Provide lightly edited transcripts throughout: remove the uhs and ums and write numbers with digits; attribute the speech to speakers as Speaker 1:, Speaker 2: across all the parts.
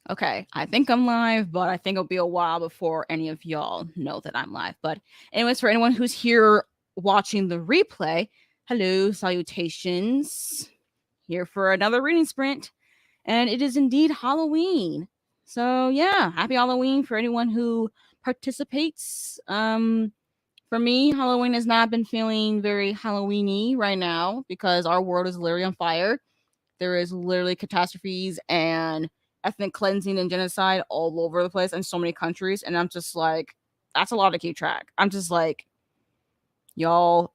Speaker 1: Okay, I think I'm live, but I think it'll be a while before any of y'all know that I'm live. But, anyways, for anyone who's here watching the replay, hello, salutations. Here for another reading sprint, and it is indeed Halloween. So, yeah, happy Halloween for anyone who participates. For me, Halloween has not been feeling very Halloweeny right now because our world is literally on fire. There is literally catastrophes and ethnic cleansing and genocide all over the place in so many countries. And I'm just like, that's a lot to keep track. I'm just like, y'all,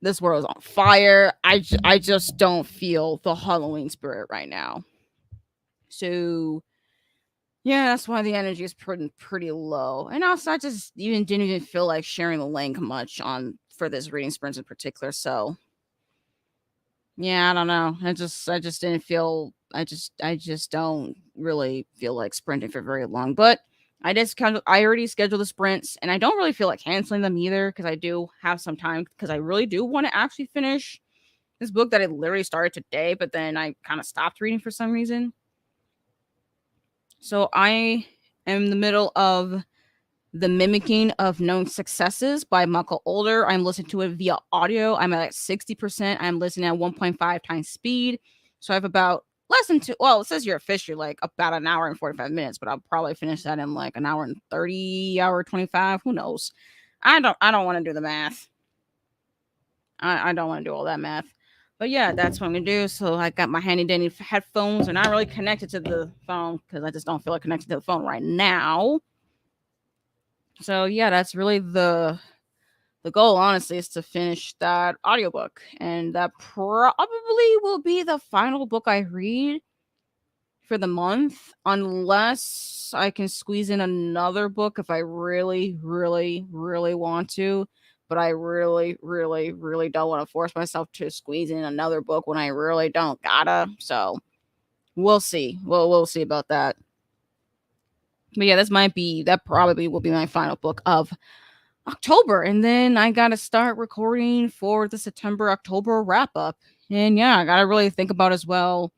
Speaker 1: this world is on fire. I just don't feel the Halloween spirit right now. So yeah, that's why the energy is pretty low. And also, I just didn't even feel like sharing the link much on for this reading sprint in particular. So yeah, I don't know. I just didn't feel I just don't really feel like sprinting for very long. But I already scheduled the sprints and I don't really feel like canceling them either because I do have some time because I really do want to actually finish this book that I literally started today, but then I kind of stopped reading for some reason. So I am in the middle of The Mimicking of Known Successes by Michael Older. I'm listening to it via audio. I'm at like 60%. I'm listening at 1.5 times speed. So I have about less than two. Well, it says you're officially like about an hour and 45 minutes, but I'll probably finish that in like an hour and 30, hour 25. Who knows? I don't want to do the math. I don't want to do all that math. But yeah, that's what I'm gonna do. So I got my handy dandy headphones. They're not really connected to the phone because I just don't feel like connected to the phone right now. So yeah, that's really the goal, honestly, is to finish that audiobook. And that probably will be the final book I read for the month, unless I can squeeze in another book if I really, really, really want to. But I really, really, really don't want to force myself to squeeze in another book when I really don't gotta. So we'll see. We'll see about that. But yeah, that probably will be my final book of October, and then I gotta start recording for the September October wrap up. And yeah, I gotta really think about as well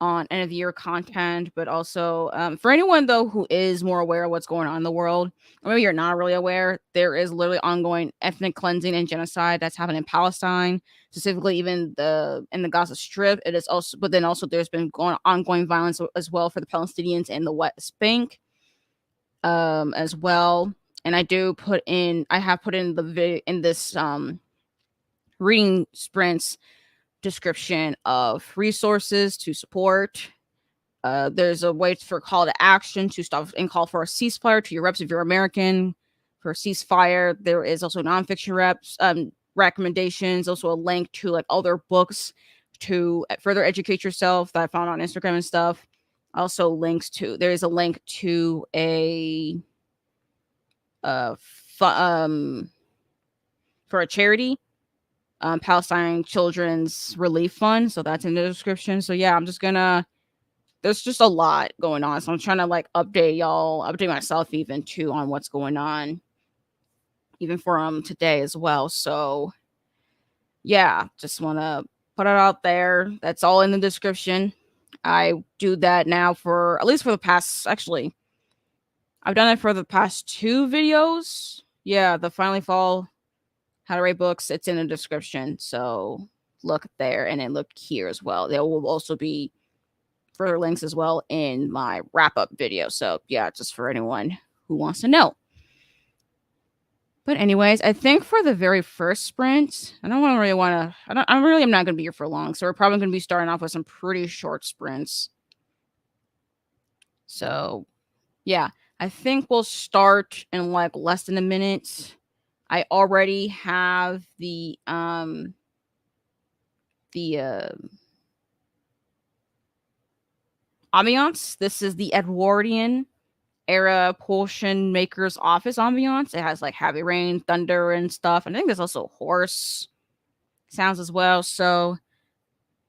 Speaker 1: on end of year content, but also for anyone though who is more aware of what's going on in the world, or maybe you're not really aware, there is literally ongoing ethnic cleansing and genocide that's happening in Palestine, specifically even in the Gaza Strip. It is also, but then also there's been ongoing violence as well for the Palestinians in the West Bank, as well. And I have put in in this reading sprints description of resources to support. There's a way for call to action to stop and call for a ceasefire to your reps if you're American for a ceasefire. There is also nonfiction reps recommendations, also a link to like other books to further educate yourself that I found on Instagram and stuff. Also there is a link to a uh fu- um for a charity, Palestine Children's Relief Fund. So that's in the description. So yeah, there's just a lot going on. So I'm trying to like update myself even too on what's going on, even for today as well. So yeah, just want to put it out there. That's all in the description. I do that now for at least for the past, actually, I've done it for the past two videos. Yeah, the Finally Fall How to Rate Books, it's in the description. So look there and then look here as well. There will also be further links as well in my wrap up video. So yeah, just for anyone who wants to know. But anyways, I think for the very first sprint, I don't really want to. I really am not going to be here for long, so we're probably going to be starting off with some pretty short sprints. So yeah, I think we'll start in like less than a minute. I already have the ambiance. This is the Edwardian era potion maker's office ambiance. It has like heavy rain, thunder, and stuff. And I think there's also horse sounds as well. So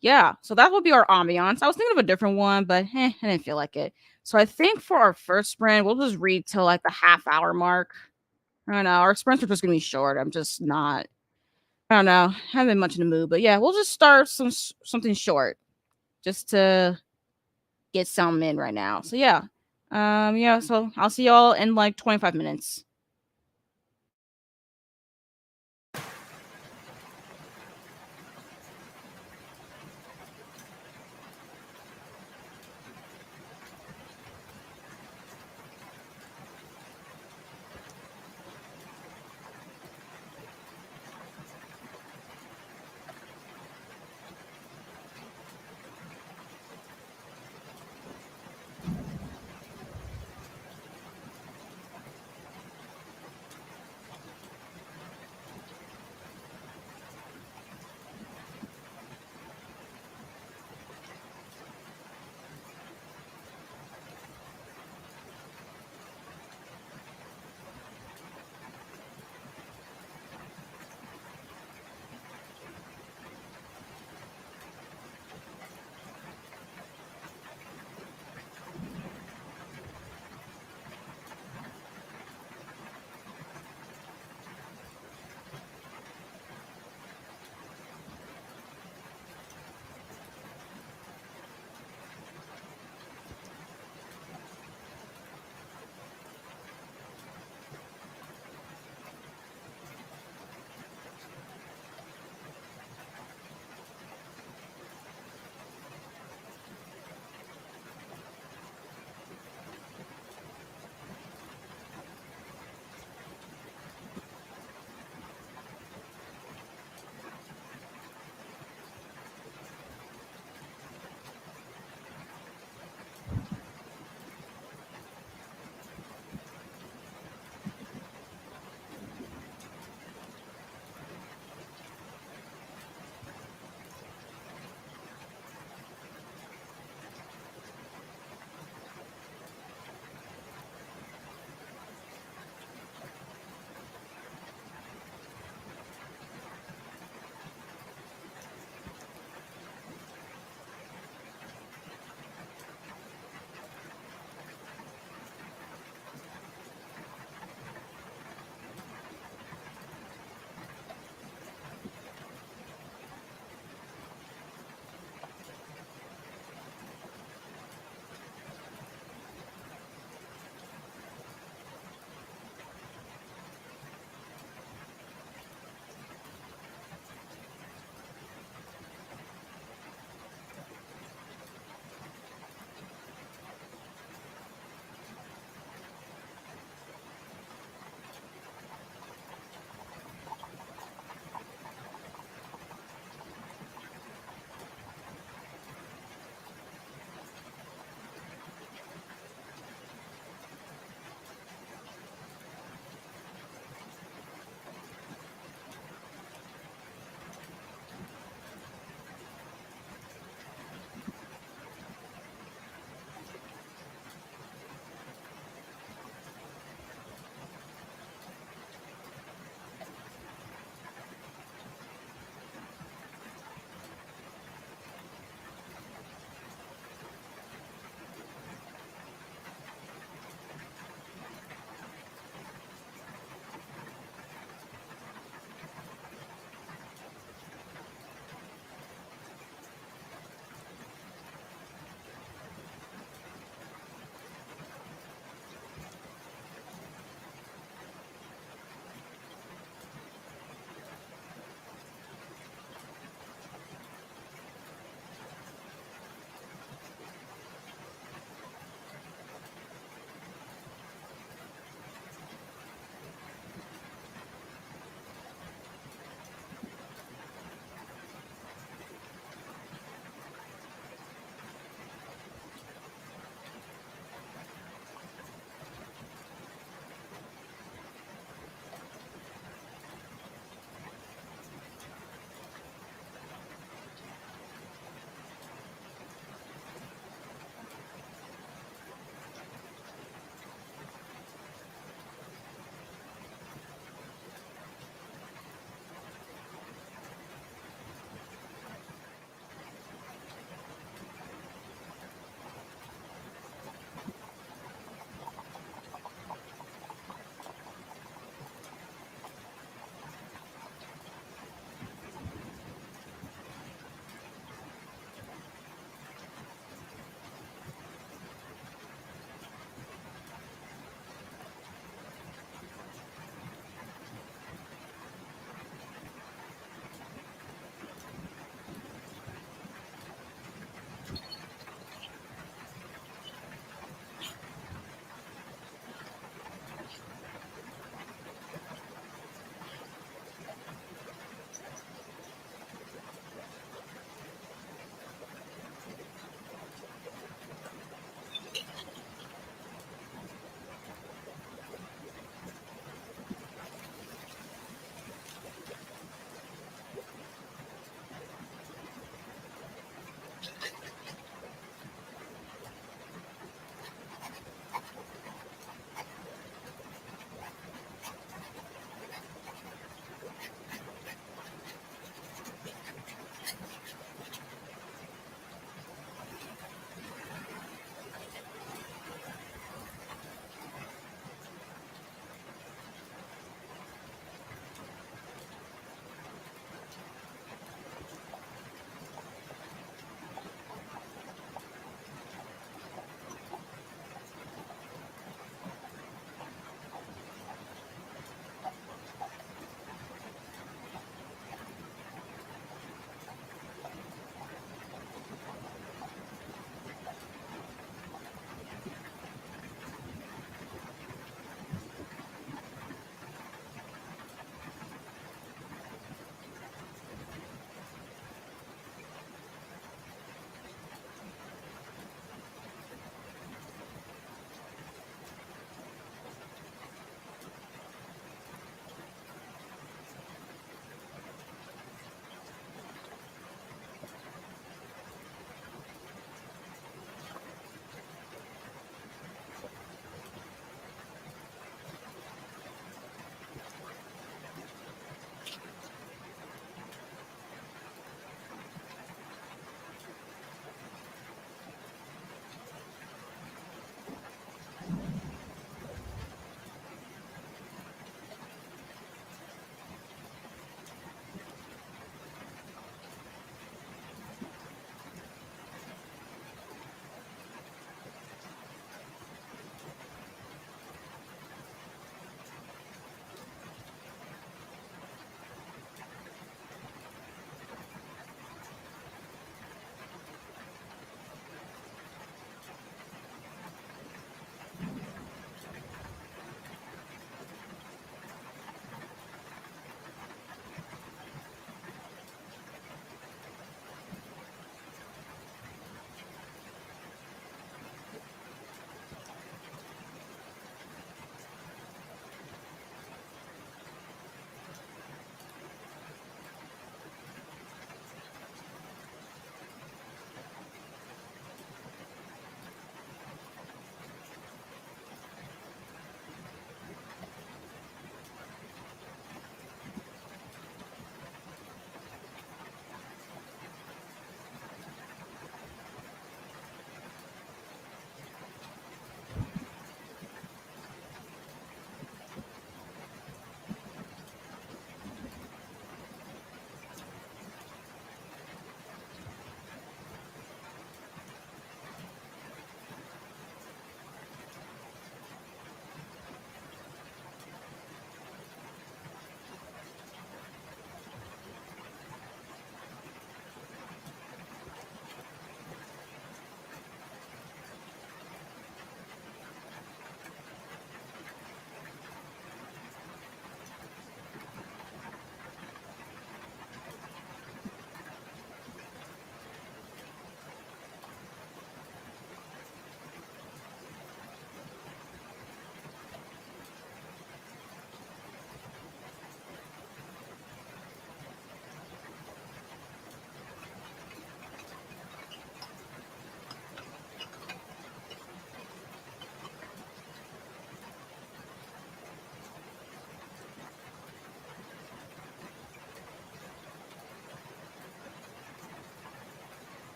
Speaker 1: yeah, so that would be our ambiance. I was thinking of a different one, but I didn't feel like it. So I think for our first sprint, we'll just read till like the half-hour mark. I don't know. Our sprints are just gonna be short. I'm just not. I don't know. Haven't been much in the mood, but yeah, we'll just start something short, just to get some in right now. So yeah. Yeah, so I'll see y'all in like 25 minutes.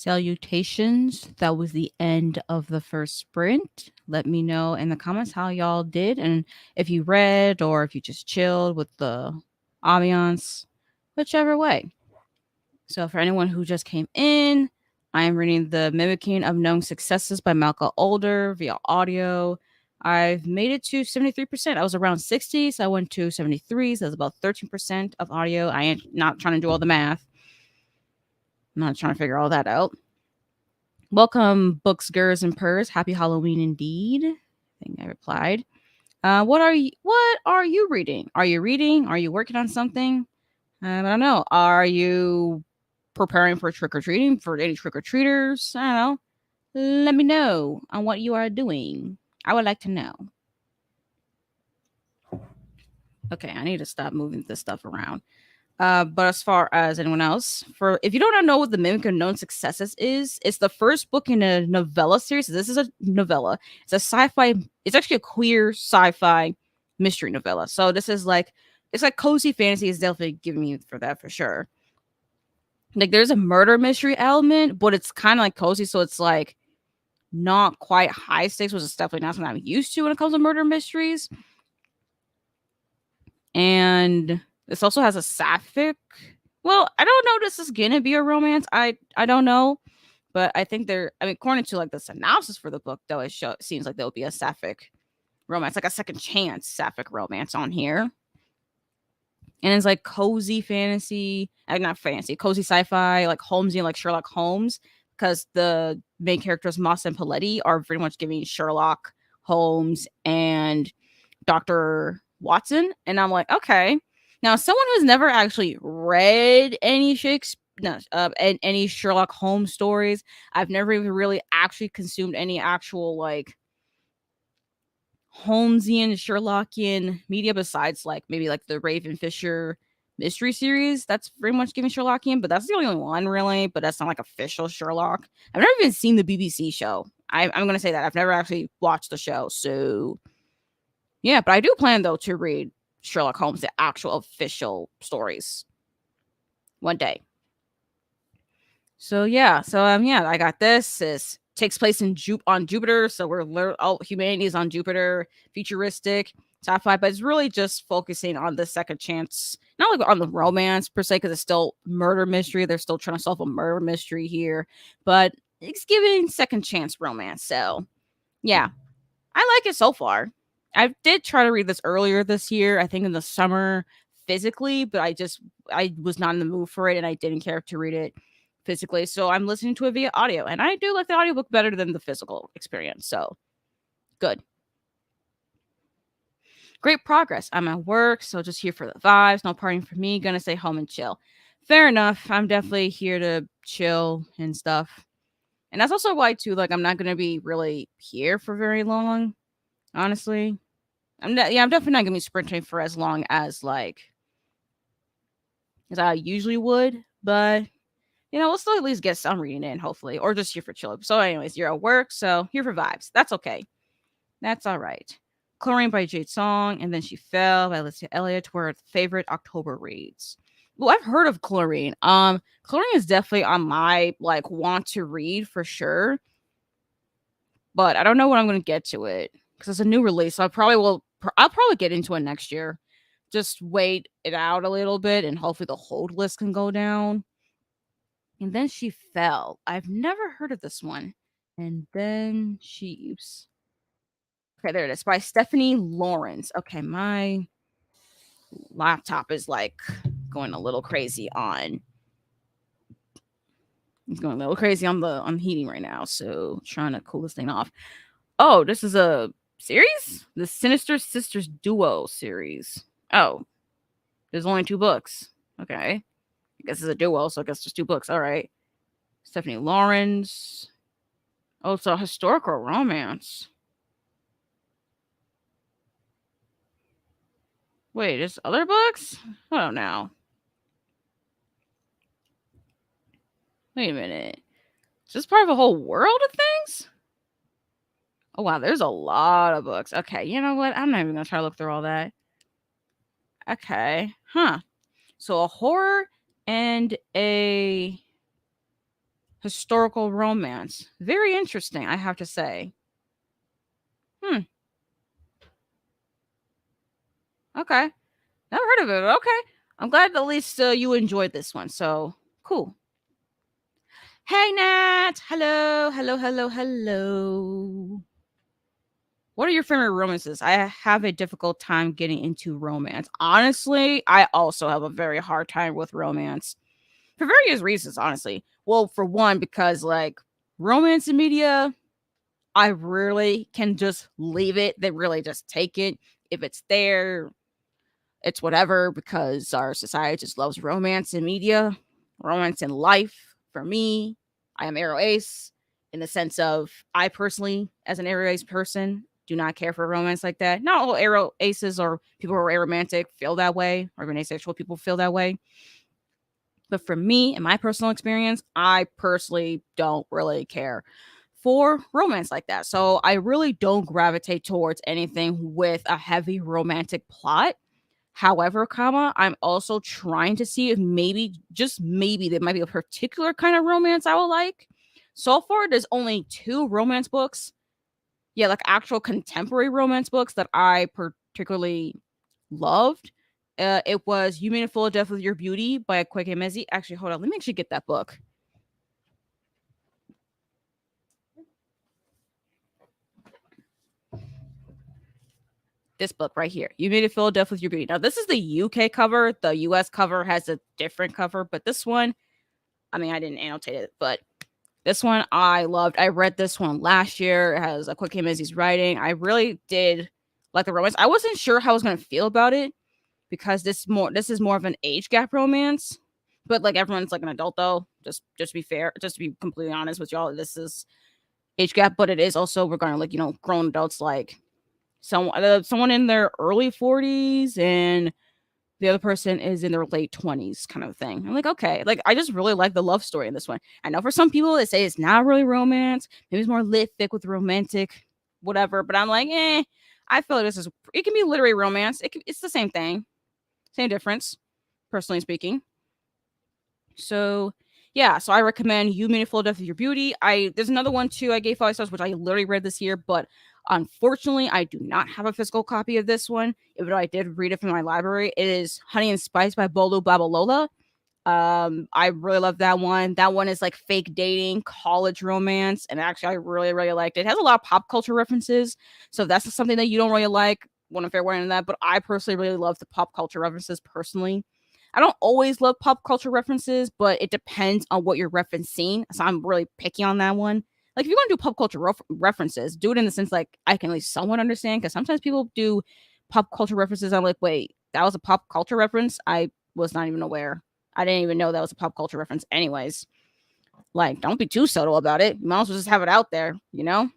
Speaker 1: Salutations. That was the end of the first sprint. Let me know in the comments how y'all did and if you read or if you just chilled with the ambiance, whichever way. So, for anyone who just came in, I am reading The Mimicking of Known Successes by Malcolm Older via audio. I've made it to 73%. I was around 60, so I went to 73, so that's about 13% of audio. I ain't not trying to do all the math. I'm not trying to figure all that out. Welcome, books, girls, and purrs. Happy Halloween indeed. I think I replied. What are you reading? Are you reading? Are you working on something? I don't know. Are you preparing for trick or treating for any trick or treaters? I don't know. Let me know on what you are doing. I would like to know. Okay, I need to stop moving this stuff around. But as far as anyone else, for if you don't know what the Mimic of Known Successes is, it's the first book in a novella series. So this is a novella. It's a sci-fi. It's actually a queer sci-fi mystery novella. So this is like it's like cozy fantasy is definitely giving me for that for sure. Like there's a murder mystery element, but it's kind of like cozy, so it's like not quite high stakes, which is definitely not something I'm used to when it comes to murder mysteries. And this also has a sapphic. Well, I don't know. This is gonna be a romance. I don't know, but I think they're. I mean, according to like the synopsis for the book, though, it seems like there'll be a sapphic romance, like a second chance sapphic romance on here. And it's like cozy fantasy, not fantasy, cozy sci-fi, like Holmesian, like Sherlock Holmes, because the main characters Moss and Paletti are very much giving Sherlock Holmes and Dr. Watson, and I'm like, okay. Now, someone who's never actually read any any Sherlock Holmes stories, I've never even really actually consumed any actual like Holmesian Sherlockian media besides like maybe like the Raven Fisher mystery series. That's very much giving Sherlockian, but that's the only one really. But that's not like official Sherlock. I've never even seen the BBC show. I'm gonna say that I've never actually watched the show, so yeah, but I do plan though to read Sherlock Holmes, the actual official stories one day. So yeah, I got this. This takes place on Jupiter, so humanity is on Jupiter, futuristic sci-fi, but it's really just focusing on the second chance, not like on the romance per se, because it's still murder mystery. They're still trying to solve a murder mystery here, but it's giving second chance romance. So yeah, I like it so far. I did try to read this earlier this year, I think in the summer physically, but I was not in the mood for it and I didn't care to read it physically. So I'm listening to it via audio and I do like the audiobook better than the physical experience. So good. Great progress. I'm at work, so just here for the vibes. No partying for me. Gonna stay home and chill. Fair enough. I'm definitely here to chill and stuff. And that's also why too, like I'm not gonna be really here for very long, honestly. I'm definitely not gonna be sprinting for as long as like as I usually would, but we'll still at least get some reading in, hopefully, or just here for chill. So, anyways, you're at work, so here for vibes. That's okay. That's all right. Chlorine by Jade Song, and then She Fell by Alicia Elliott were favorite October reads. Well, I've heard of Chlorine. Chlorine is definitely on my like want to read for sure, but I don't know when I'm gonna get to it because it's a new release. So I'll probably get into it next year. Just wait it out a little bit, and hopefully the hold list can go down. And then She Fell. I've never heard of this one. And then Sheaves. Okay, there it is by Stephanie Lawrence. Okay, my laptop is like going a little crazy on. It's going a little crazy on the heating right now, so trying to cool this thing off. Oh, this is a series? The Sinister Sisters Duo series. Oh, there's only 2 books. Okay. I guess it's a duo, so I guess there's 2 books. All right. Stephanie Lawrence. Oh, it's a historical romance. Wait, there's other books? Oh, no. Wait a minute. Is this part of a whole world of things? Oh, wow. There's a lot of books. Okay. You know what? I'm not even going to try to look through all that. Okay. Huh. So a horror and a Historical romance. Very interesting, I have to say. Hmm. Okay. Never heard of it. Okay. I'm glad at least you enjoyed this one. So cool. Hey, Nat. Hello. Hello. Hello. Hello. What are your favorite romances? I have a difficult time getting into romance. Honestly, I also have a very hard time with romance for various reasons, honestly. Well, for one, because like romance in media, I really can just leave it. They really just take it. If it's there, it's whatever because our society just loves romance in media, romance in life. For me, I am Arrow Ace in the sense of I personally, as an Arrow Ace person, do not care for romance like that. Not all Arrow Aces or people who are aromantic feel that way, or even asexual people feel that way. But for me, in my personal experience, I personally don't really care for romance like that. So I really don't gravitate towards anything with a heavy romantic plot. However, comma, I'm also trying to see if maybe, just maybe, there might be a particular kind of romance I will like. So far, there's only two romance books. Yeah, like actual contemporary romance books that I particularly loved. It was You Made a Full of Death with Your Beauty by Kweke Mezi. Actually, hold on. Let me actually get that book. This book right here. You Made a Full of Death with Your Beauty. Now, this is the UK cover. The US cover has a different cover, but this one, I mean, I didn't annotate it, but this one I loved. I read this one last year. It has a Quick Mezi's writing. I really did like the romance. I wasn't sure how I was gonna feel about it because this is more of an age gap romance. But like everyone's like an adult though. Just to be fair, just to be completely honest with y'all, this is age gap, but it is also regarding like grown adults like someone in their early 40s and the other person is in their late 20s kind of thing. I'm like, okay. Like, I just really like the love story in this one. I know for some people they say it's not really romance. Maybe it's more lit thick with romantic, whatever. But I'm like, I feel like it can be literary romance. It's the same thing. Same difference, personally speaking. So yeah, so I recommend You Made a Full Death of Your Beauty. There's another one too. I gave 5 stars, which I literally read this year, but unfortunately, I do not have a physical copy of this one. Even though I did read it from my library, it is Honey and Spice by Bolu Babalola. I really love that one. That one is like fake dating, college romance, and actually, I really, really liked it. It has a lot of pop culture references, so if that's something that you don't really like, one fair warning on that. But I personally really love the pop culture references. Personally, I don't always love pop culture references, but it depends on what you're referencing. So I'm really picky on that one. Like if you're gonna do pop culture references, do it in the sense like I can at least somewhat understand. Because sometimes people do pop culture references. I'm like, wait, that was a pop culture reference. I was not even aware. I didn't even know that was a pop culture reference. Anyways, like don't be too subtle about it. You might as well just have it out there, you know.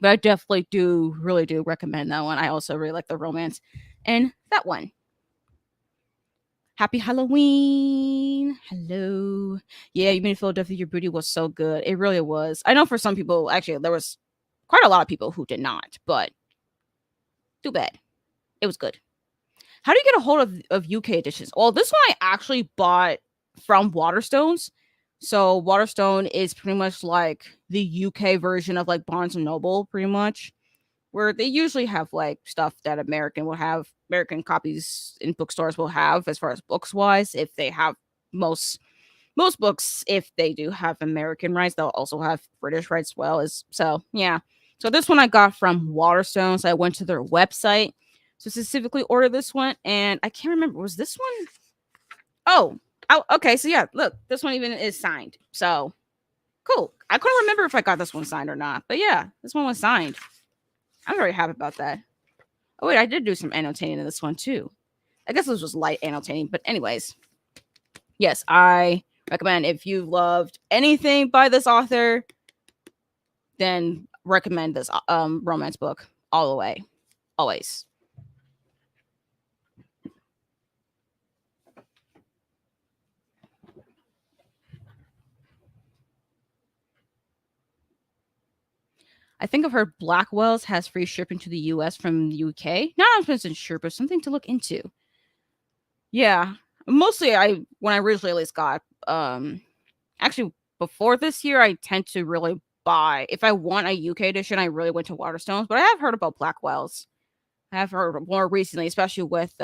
Speaker 1: But I definitely really do recommend that one. I also really like the romance in that one. Happy Halloween. Hello. Yeah, You Made Philadelphia Your Booty was so good. It really was. I know for some people, actually, there was quite a lot of people who did not, but too bad. It was good. How do you get a hold of UK editions? Well, this one I actually bought from Waterstones. So Waterstone is pretty much like the UK version of like Barnes and Noble, pretty much, where they usually have like stuff that American copies in bookstores will have as far as books wise. If they have most books, if they do have American rights, they'll also have British rights as well. As so, yeah. So this one I got from Waterstones. I went to their website to specifically order this one, and I can't remember, was this one? Oh, okay. So yeah, look, this one even is signed. So cool. I couldn't remember if I got this one signed or not, but yeah, this one was signed. I'm very happy about that. Oh wait, I did do some annotating in this one too. I guess this was light annotating, but anyways, yes, I recommend if you loved anything by this author, then recommend this romance book all the way, always. I think I've heard Blackwell's has free shipping to the US from the UK. Not 100% sure, but something to look into. Yeah. Mostly when I originally at least got actually before this year, I tend to really buy. If I want a UK edition, I really went to Waterstones, but I have heard about Blackwell's. I have heard more recently, especially with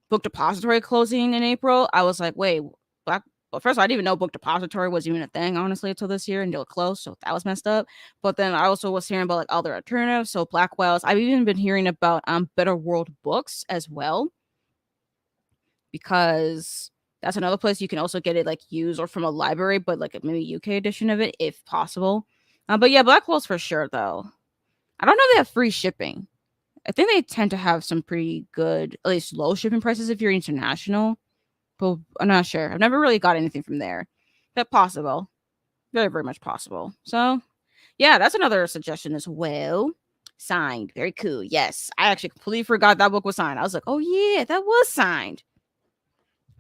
Speaker 1: Book Depository closing in April. I was like, wait, Black. Well, first of all, I didn't even know Book Depository was even a thing, honestly, until this year, and they were closed, so that was messed up. But then I also was hearing about like other alternatives. So Blackwell's. I've even been hearing about Better World Books as well, because that's another place you can also get it like used or from a library, but like maybe UK edition of it if possible. But yeah, Blackwell's for sure though. I don't know if they have free shipping. I think they tend to have some pretty good, at least low shipping prices if you're international. But I'm not sure. I've never really got anything from there. But possible. Very, very much possible. So, yeah, that's another suggestion as well. Signed. Very cool. Yes. I actually completely forgot that book was signed. I was like, oh, yeah, that was signed.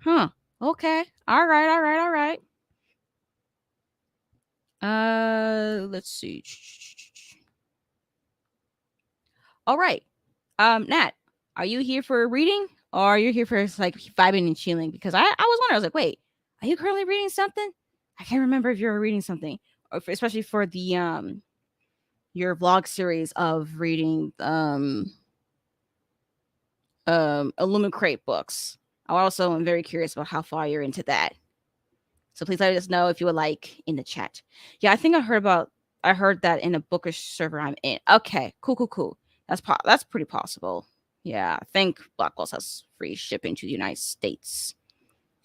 Speaker 1: Huh. Okay. All right. All right. All right. Let's see. All right. Nat, are you here for reading or are you here for like vibing and chilling? Because I was wondering, I was like, wait, are you currently reading something? I can't remember if you're reading something, or especially for the your vlog series of reading Illumicrate books. I also am very curious about how far you're into that. So please let us know if you would like in the chat. Yeah, I think I heard that in a bookish server I'm in. Okay, cool, cool, cool. That's pretty possible. Yeah, I think Blackwells has free shipping to the United States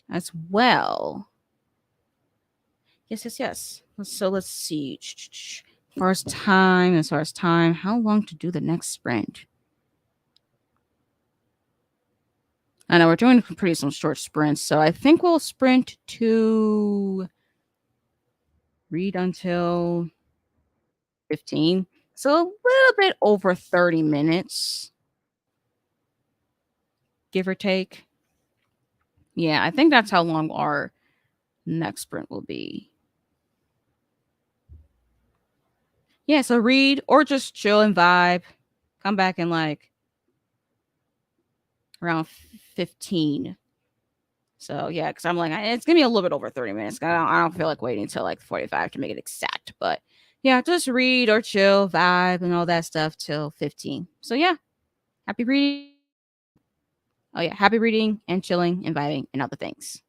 Speaker 1: as well. Yes, yes, yes. So let's see. As far as time, how long to do the next sprint? I know we're doing some short sprints, so I think we'll sprint to read until 15. So a little bit over 30 minutes, give or take. Yeah, I think that's how long our next sprint will be. Yeah, so read or just chill and vibe. Come back in like around 15. So yeah, because I'm like, it's gonna be a little bit over 30 minutes. I don't feel like waiting until like 45 to make it exact. But yeah, just read or chill, vibe, and all that stuff till 15. So yeah, happy reading. Oh yeah, happy reading and chilling and vibing and other things.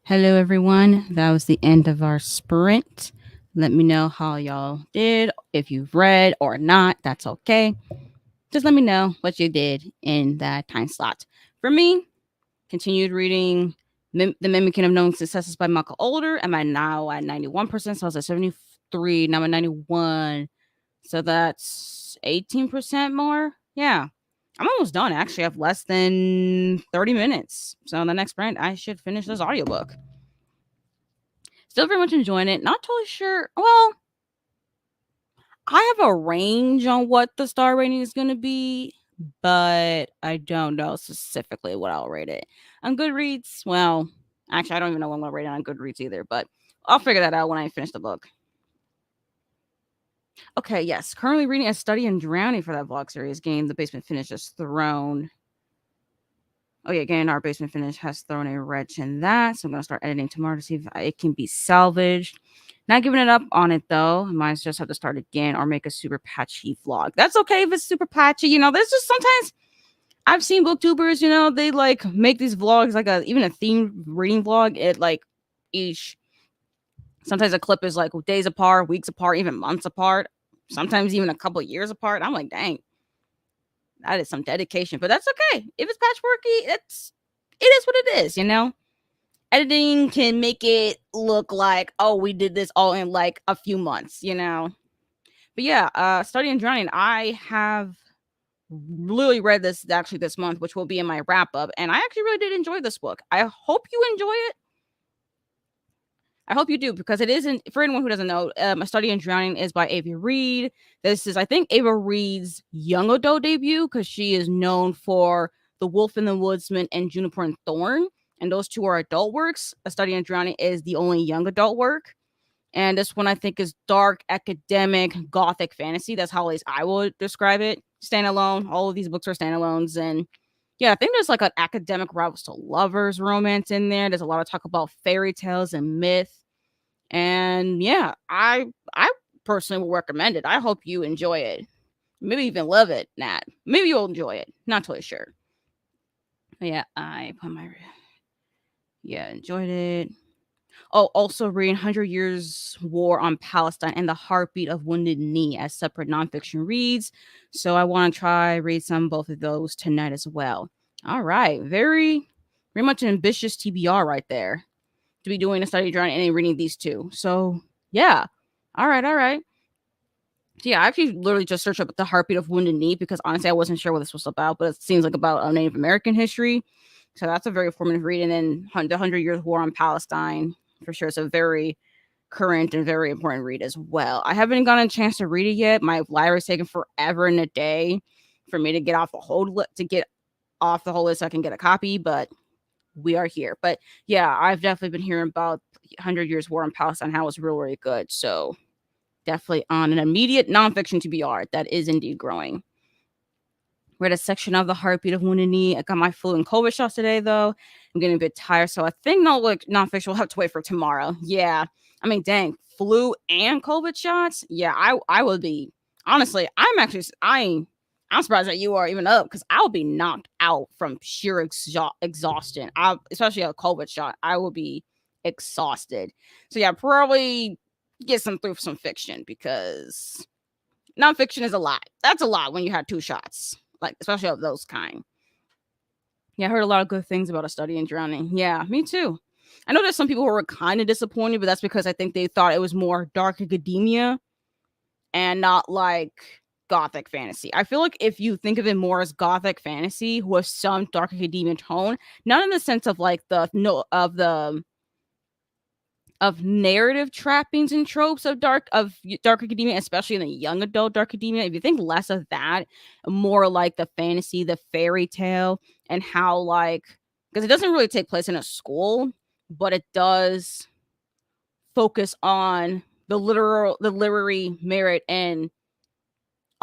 Speaker 1: Hello, everyone. That was the end of our sprint. Let me know how y'all did. If you've read or not, that's okay. Just let me know what you did in that time slot. For me, continued reading The Mimicking of Known Successes by Michael Older. I'm now at 91%, so I was at 73. Now I'm at 91. So that's 18% more. Yeah. I'm almost done, actually. I have less than 30 minutes. So in the next sprint, I should finish this audiobook. Still very much enjoying it. Not totally sure. Well, I have a range on what the star rating is going to be, but I don't know specifically what I'll rate it. On Goodreads, well, actually, I don't even know what I'm going to rate it on Goodreads either, but I'll figure that out when I finish the book. Okay, yes. Currently reading A Study in Drowning for that vlog series. Game The Basement Finish has thrown. Oh, yeah, again, Our Basement Finish has thrown a wrench in that. So I'm going to start editing tomorrow to see if it can be salvaged. Not giving it up on it, though. I might just have to start again or make a super patchy vlog. That's okay if it's super patchy. There's just sometimes I've seen booktubers, they like make these vlogs like even a themed reading vlog. It like each. Sometimes a clip is like days apart, weeks apart, even months apart. Sometimes even a couple of years apart. I'm like, dang, that is some dedication. But that's okay. If it's patchworky, it is what it is. Editing can make it look like, oh, we did this all in like a few months. But yeah, Study in Drowning, I have literally read this actually this month, which will be in my wrap up, and I actually really did enjoy this book. I hope you enjoy it. I hope you do, because it isn't, for anyone who doesn't know, A Study in Drowning is by Ava Reed. This is, I think, Ava Reed's young adult debut, because she is known for The Wolf and the Woodsman and Juniper and Thorn, and those two are adult works. A Study in Drowning is the only young adult work, and this one I think is dark, academic, gothic fantasy. That's how at least I would describe it. Standalone. All of these books are standalones, and yeah, I think there's like an academic route to lovers romance in there. There's a lot of talk about fairy tales and myth. And yeah, I personally will recommend it. I hope you enjoy it. Maybe even love it, Nat. Maybe you'll enjoy it. Not totally sure. But yeah, enjoyed it. Oh, also reading 100 Years War on Palestine and The Heartbeat of Wounded Knee as separate nonfiction reads. So I want to try read some both of those tonight as well. All right. Very much an ambitious TBR right there, to be doing a study journal and reading these two. So yeah. All right. So yeah, I actually literally just searched up The Heartbeat of Wounded Knee, because honestly I wasn't sure what this was about, but it seems like about Native American history. So that's a very formative read. And then The 100 Years War on Palestine, for sure, it's a very current and very important read as well. I haven't gotten a chance to read it yet. My library's taken forever and a day for me to get off the whole list so I can get a copy, but we are here. But yeah, I've definitely been hearing about 100 Years War on Palestine, how it's really, really good. So definitely on an immediate nonfiction TBR that is indeed growing. Read a section of The Heartbeat of Wounded Knee. I got my flu and COVID shots today, though. I'm getting a bit tired, so I think nonfiction will have to wait for tomorrow. Yeah, I mean, dang, flu and COVID shots. Yeah, I would be, honestly. I'm surprised that you are even up, because I'll be knocked out from sheer exhaustion. Especially a COVID shot, I will be exhausted. So yeah, probably get through some fiction, because nonfiction is a lot. That's a lot when you had 2 shots, like especially of those kind. Yeah, I heard a lot of good things about A Study in Drowning. Yeah, me too. I know there's some people who were kind of disappointed, but that's because I think they thought it was more dark academia and not like gothic fantasy. I feel like if you think of it more as gothic fantasy with some dark academia tone, not in the sense of like of narrative trappings and tropes of dark academia, especially in the young adult dark academia. If you think less of that, more like the fantasy, the fairy tale, and how because it doesn't really take place in a school, but it does focus on the literary merit and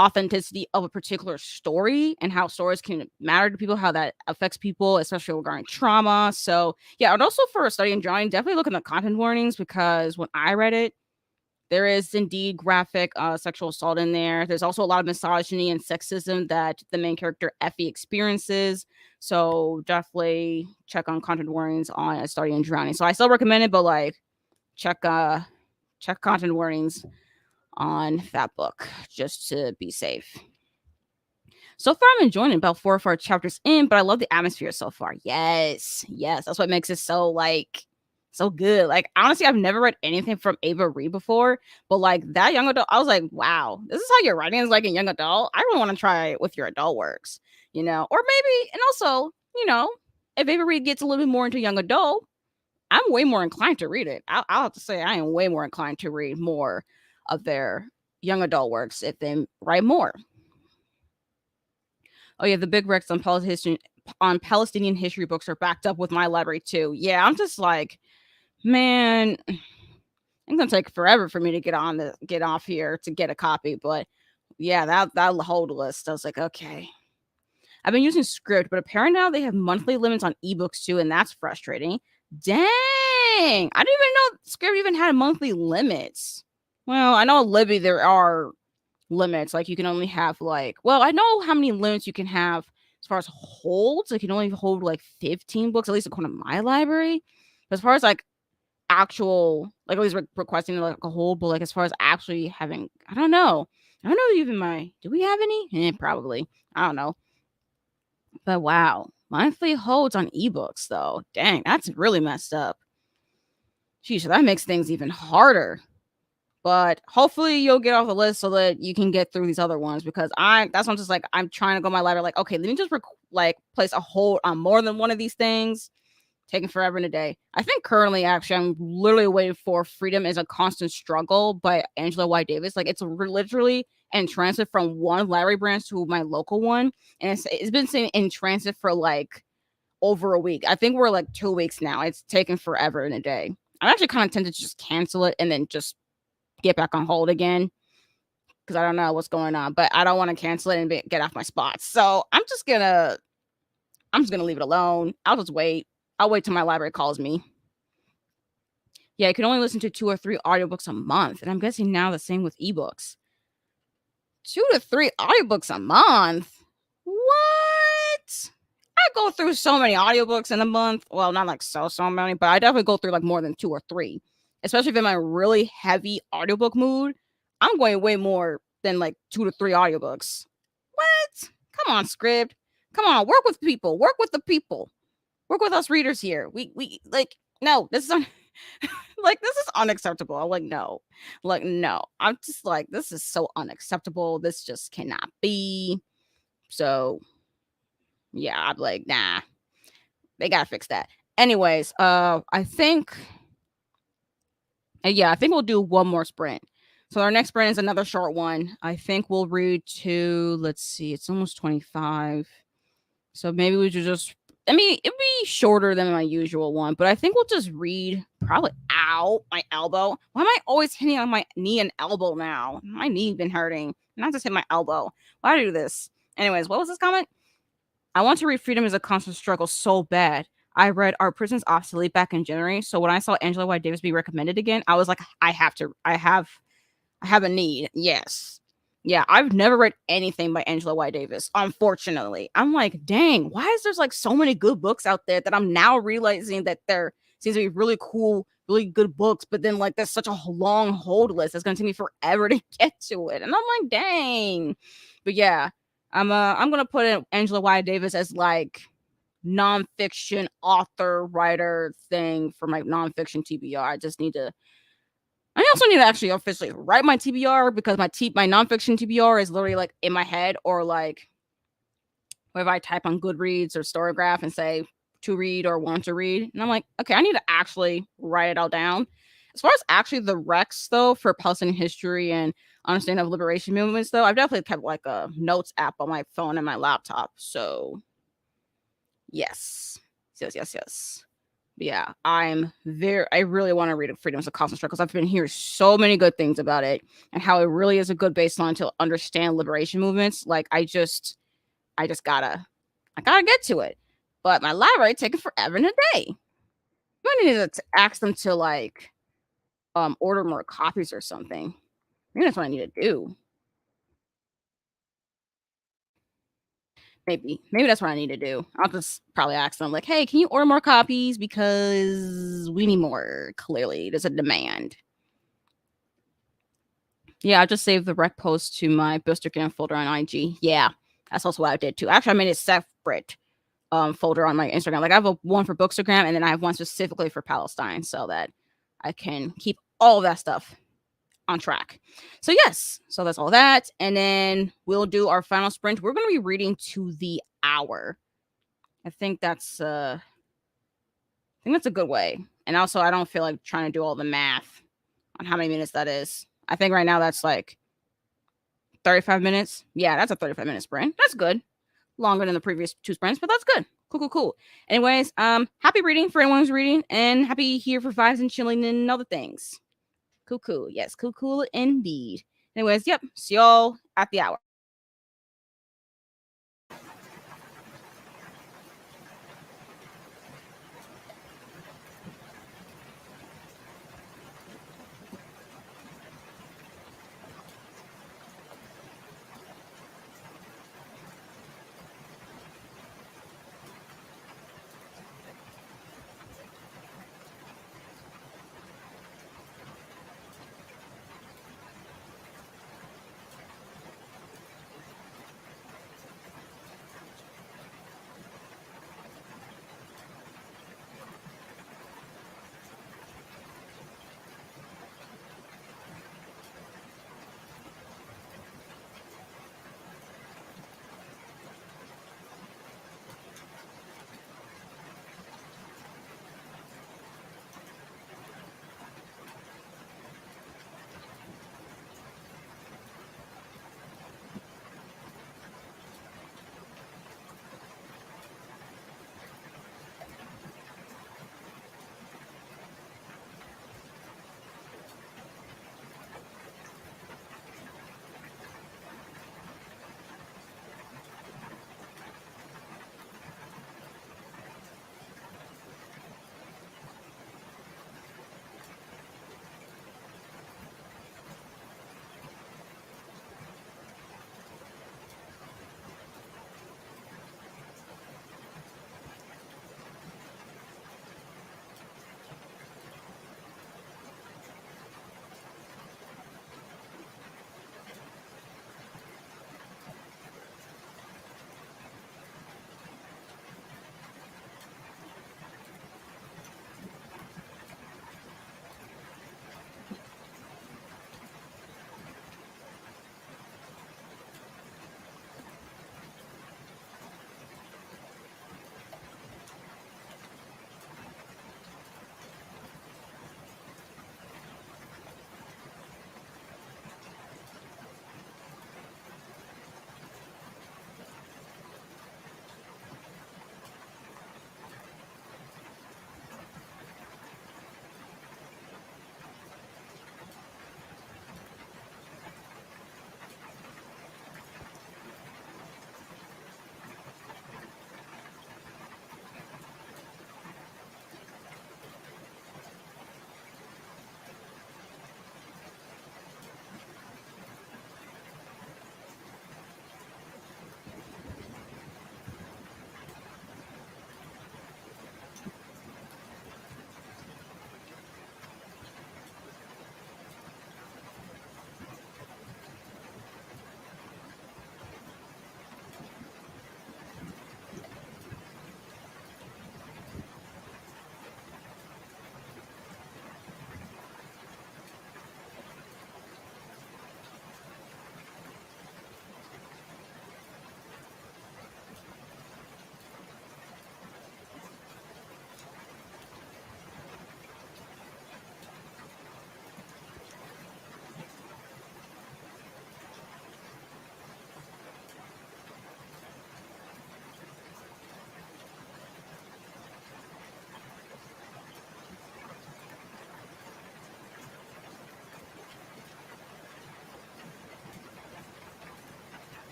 Speaker 1: authenticity of a particular story, and how stories can matter to people, how that affects people, especially regarding trauma. So yeah, and also for A Study in Drowning, definitely look at the content warnings, because when I read it, There is indeed graphic sexual assault in there. There's also a lot of misogyny and sexism that the main character Effie experiences. So definitely check on content warnings on A Study in Drowning. So I still recommend it, but like check content warnings on that book just to be safe. So far, I'm enjoying it. About 4 or 5 chapters in, but I love the atmosphere so far. Yes, yes, that's what makes it so like so good. Like honestly, I've never read anything from Ava Reed before, but like that young adult, I was like, wow, this is how your writing is like in young adult. I really want to try it with your adult works, you know, or maybe, and also, you know, if Ava Reed gets a little bit more into young adult, I'm way more inclined to read it. I'll have to say I am way more inclined to read more of their young adult works if they write more. Oh yeah, the big recs on Palestinian history books are backed up with my library too. Yeah, I'm just like, man, it's gonna take forever for me to get off here to get a copy. But yeah, that whole list. I was like, okay. I've been using Script, but apparently now they have monthly limits on ebooks too, and that's frustrating. Dang, I didn't even know Script even had monthly limits. Well, I know Libby there are limits. Like you can only have like, well, I know how many limits you can have as far as holds. Like you can only hold like 15 books, at least according to my library. But as far as like actual, like at least requesting like a hold, but like as far as actually having, I don't know. I don't know even do we have any? Probably. I don't know. But wow, monthly holds on ebooks though. Dang, that's really messed up. Jeez, that makes things even harder. But hopefully you'll get off the list so that you can get through these other ones because that's what I'm just like I'm trying to go my library like okay let me just like place a hold on more than one of these things, taking forever in a day. I think currently actually I'm literally waiting for Freedom is a Constant Struggle by Angela Y. Davis. Like it's literally in transit from one library branch to my local one, and it's been sitting in transit for like over a week. I think we're like 2 weeks now. It's taken forever in a day. I'm actually kind of tempted to just cancel it and then just get back on hold again because I don't know what's going on, but I don't want to cancel it and get off my spots. So I'm just gonna leave it alone. I'll just wait. I'll wait till my library calls me. Yeah, you can only listen to 2 or 3 audiobooks a month, and I'm guessing now the same with ebooks. 2 to 3 audiobooks a month? What? I go through so many audiobooks in a month. Well, not like so many, but I definitely go through like more than 2 or 3. Especially if I'm in a really heavy audiobook mood. I'm going way more than like 2 to 3 audiobooks. What? Come on, Script. Come on, work with people. Work with the people. Work with us readers here. We like no, this is like this is unacceptable. I'm like no. Like no. I'm just like this is so unacceptable. This just cannot be. So yeah, I'm like, nah, they gotta fix that. Anyways, I think, yeah, I think we'll do one more sprint. So our next sprint is another short one. I think we'll read to, let's see, it's almost 25. So maybe we should just, I mean, it'd be shorter than my usual one, but I think we'll just read probably, ow, my elbow. Why am I always hitting on my knee and elbow now? My knee been hurting. Not just hit my elbow. Why do I do this? Anyways, what was this comment? I want to read Freedom is a Constant Struggle so bad. I read Our Prisons Obsolete back in January. So when I saw Angela Y. Davis be recommended again, I was like, I have a need. Yes. Yeah, I've never read anything by Angela Y. Davis, unfortunately. I'm like, dang, why is there's like so many good books out there that I'm now realizing that there seems to be really cool, really good books, but then like there's such a long hold list. It's gonna take me forever to get to it. And I'm like, dang. But yeah, I'm gonna put in Angela Y. Davis as like nonfiction author writer thing for my nonfiction TBR. I also need to actually officially write my TBR because my nonfiction TBR is literally like in my head or like whenever I type on Goodreads or Storygraph and say to read or want to read. And I'm like, okay, I need to actually write it all down. As far as actually the recs though for Palestinian history and understanding of liberation movements though, I've definitely kept like a notes app on my phone and my laptop. So yes. Yes. But yeah, I really want to read Freedom is a Constant Struggle because I've been hearing so many good things about it and how it really is a good baseline to understand liberation movements. Like I just gotta get to it. But my library taking forever and a day. I need to ask them to like order more copies or something. Maybe that's what I need to do. Maybe that's what I need to do. I'll just probably ask them like, "Hey, can you order more copies because we need more? Clearly, there's a demand." Yeah, I just saved the rec post to my Bookstagram folder on IG. Yeah, that's also what I did too. Actually, I made a separate folder on my Instagram. Like I have one for Bookstagram, and then I have one specifically for Palestine, so that I can keep all of that stuff on track. So yes, so that's all that, and then we'll do our final sprint. We're going to be reading to the hour. I think that's a good way. And also, I don't feel like trying to do all the math on how many minutes that is. I think right now that's like 35 minutes. Yeah, that's a 35-minute sprint. That's good. Longer than the previous two sprints, but that's good. Cool. Anyways, happy reading for anyone who's reading, and happy here for vibes and chilling and other things. Cool. Yes, cool indeed. Anyways, yep. See y'all at the hour.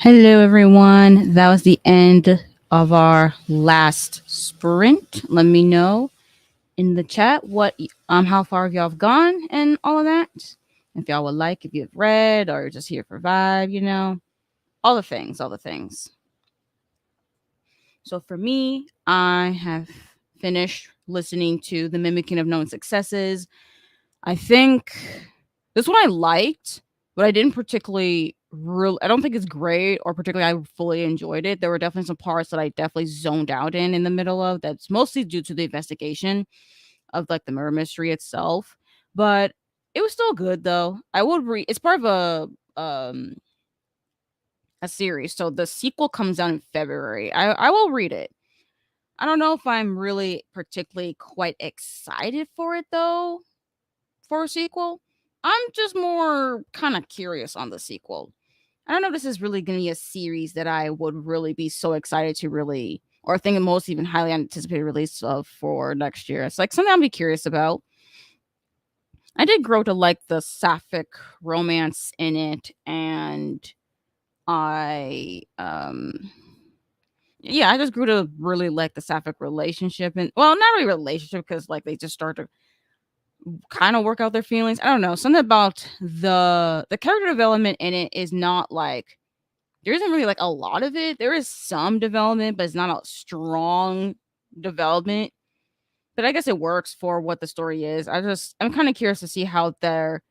Speaker 1: Hello, everyone. That was the end of our last sprint. Let me know in the chat how far have y'all have gone and all of that. If y'all would like, if you've read or just here for vibe, all the things, all the things. So for me, I have finished listening to The Mimicking of Known Successes. I think this one I liked, but I didn't particularly I don't think it's great or particularly I fully enjoyed it. There were definitely some parts that I definitely zoned out in the middle of. That's mostly due to the investigation of like the murder mystery itself. But it was still good though. I would read. It's part of a series, so the sequel comes out in February. I will read it. I don't know if I'm really particularly quite excited for it though, for a sequel. I'm just more kind of curious on the sequel. I don't know if this is really going to be a series that I would really be so excited to really, or think the most even highly anticipated release of for next year. It's like something I'll be curious about. I did grow to like the sapphic romance in it, and I yeah, I just grew to really like the sapphic relationship, and well, not really relationship because like they just start to kind of work out their feelings. I don't know. Something about the character development in it is not like there isn't really like a lot of it. There is some development, but it's not a strong development. But I guess it works for what the story is. I'm kind of curious to see how their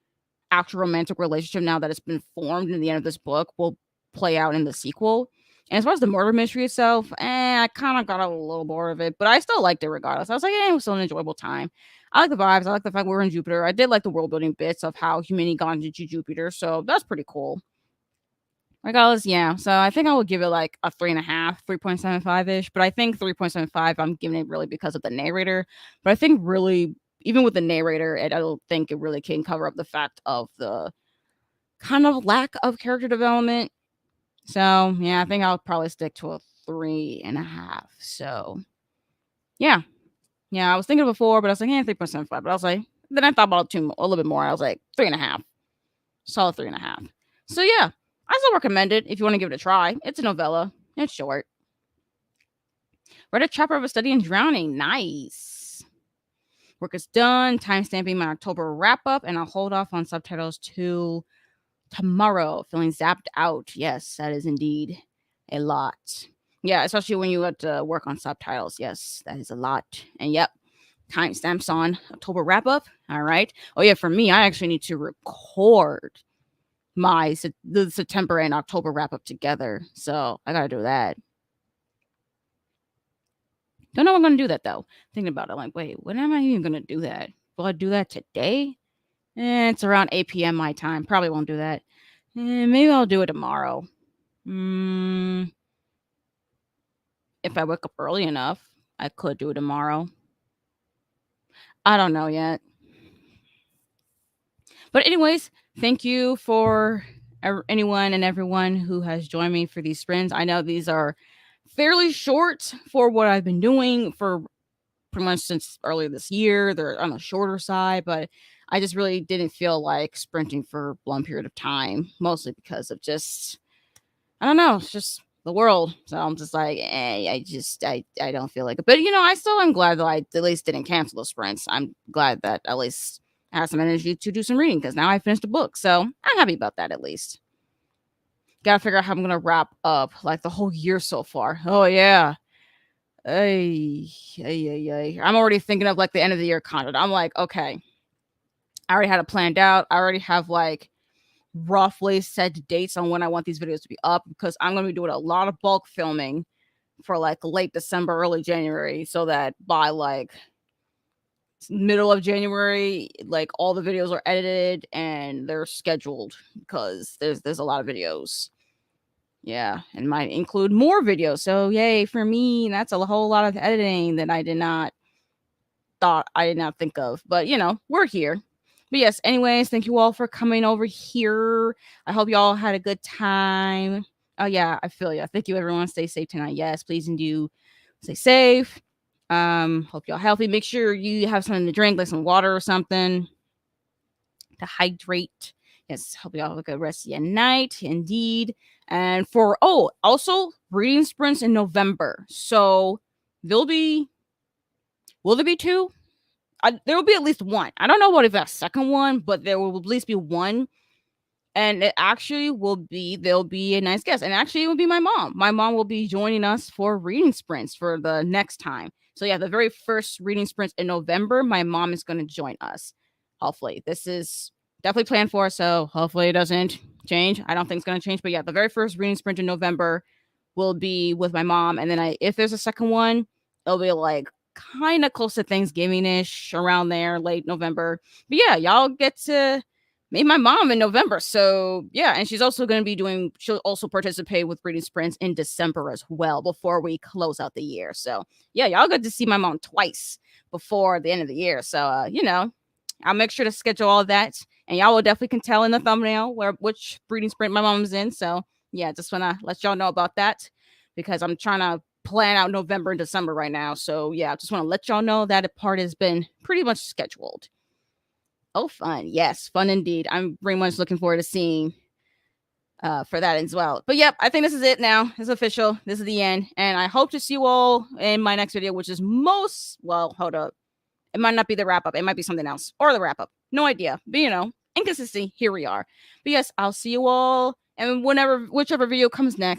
Speaker 1: actual romantic relationship now that it's been formed in the end of this book will play out in the sequel. And as far as the murder mystery itself, I kind of got a little bored of it, but I still liked it regardless. I was like, it was still an enjoyable time. I like the vibes. I like the fact we're in Jupiter. I did like the world building bits of how humanity got into Jupiter, so that's pretty cool. Regardless, yeah. So I think I would give it like a 3.5, 3.75 ish. But I think 3.75, I'm giving it really because of the narrator. But I think really, even with the narrator, I don't think it really can cover up the fact of the kind of lack of character development. So yeah, I think I'll probably stick to a 3.5. So yeah. Yeah, I was thinking before, but I was like, 3.75. But I was like, then I thought about it a little bit more. I was like, 3.5. Solid 3.5. So yeah, I still recommend it if you want to give it a try. It's a novella. It's short. Read a chapter of a study in drowning. Nice. Work is done. Timestamping my October wrap up, and I'll hold off on subtitles till tomorrow. Feeling zapped out. Yes, that is indeed a lot. Yeah, especially when you have to work on subtitles. Yes, that is a lot. And yep, timestamps on October wrap up. All right. Oh yeah, for me, I actually need to record the September and October wrap up together. So I gotta do that. Don't know if I'm gonna do that though. Thinking about it, I'm like, wait, when am I even gonna do that? Will I do that today? It's around 8 p.m. my time. Probably won't do that. Maybe I'll do it tomorrow. If I wake up early enough, I could do it tomorrow. I don't know yet. But anyways, thank you for anyone and everyone who has joined me for these sprints. I know these are fairly short for what I've been doing for pretty much since earlier this year. They're on the shorter side, but I just really didn't feel like sprinting for a long period of time, mostly because of just, I don't know, it's just the world. So I'm just like, I don't feel like it. But, I still am glad that I at least didn't cancel the sprints. I'm glad that at least I have some energy to do some reading because now I finished a book. So I'm happy about that at least. Gotta figure out how I'm going to wrap up like the whole year so far. Oh, yeah. I'm already thinking of like the end of the year content. I'm like, okay, I already had it planned out. I already have like roughly set dates on when I want these videos to be up because I'm going to be doing a lot of bulk filming for like late December, early January, so that by like middle of January, like all the videos are edited and they're scheduled because there's a lot of videos. Yeah, and might include more videos. So yay for me. That's a whole lot of editing that I did not think of. But we're here. But yes, anyways, thank you all for coming over here. I hope you all had a good time. Oh yeah, I feel you. Thank you everyone. Stay safe tonight. Yes, please and do stay safe. Hope y'all healthy. Make sure you have something to drink, like some water or something to hydrate. Yes, hope y'all have a good rest of your night, indeed. And for also reading sprints in November. So there'll be will there be two? There will be at least one. I don't know what if a second one, but there will at least be one. And it actually there'll be a nice guest. And actually, it will be my mom. My mom will be joining us for reading sprints for the next time. So, yeah, the very first reading sprints in November, my mom is going to join us. Hopefully, this is definitely planned for. So, hopefully, it doesn't change. I don't think it's going to change. But yeah, the very first reading sprint in November will be with my mom. And then if there's a second one, it'll be like kind of close to Thanksgiving ish, around there, late November. But yeah, y'all get to meet my mom in November. So yeah, and she'll also participate with reading sprints in December as well before we close out the year. So yeah, y'all get to see my mom twice before the end of the year. So I'll make sure to schedule all that, and y'all will definitely can tell in the thumbnail which reading sprint my mom's in. So yeah, just wanna let y'all know about that because I'm trying to plan out November and December right now. So yeah, I just want to let y'all know that part has been pretty much scheduled. Oh, fun. Yes, fun indeed. I'm very much looking forward to seeing for that as well. But yep, I think this is it now. It's official. This is the end. And I hope to see you all in my next video, which is hold up. It might not be the wrap up. It might be something else or the wrap up. No idea. But inconsistency. Here we are. But yes, I'll see you all. And whichever video comes next.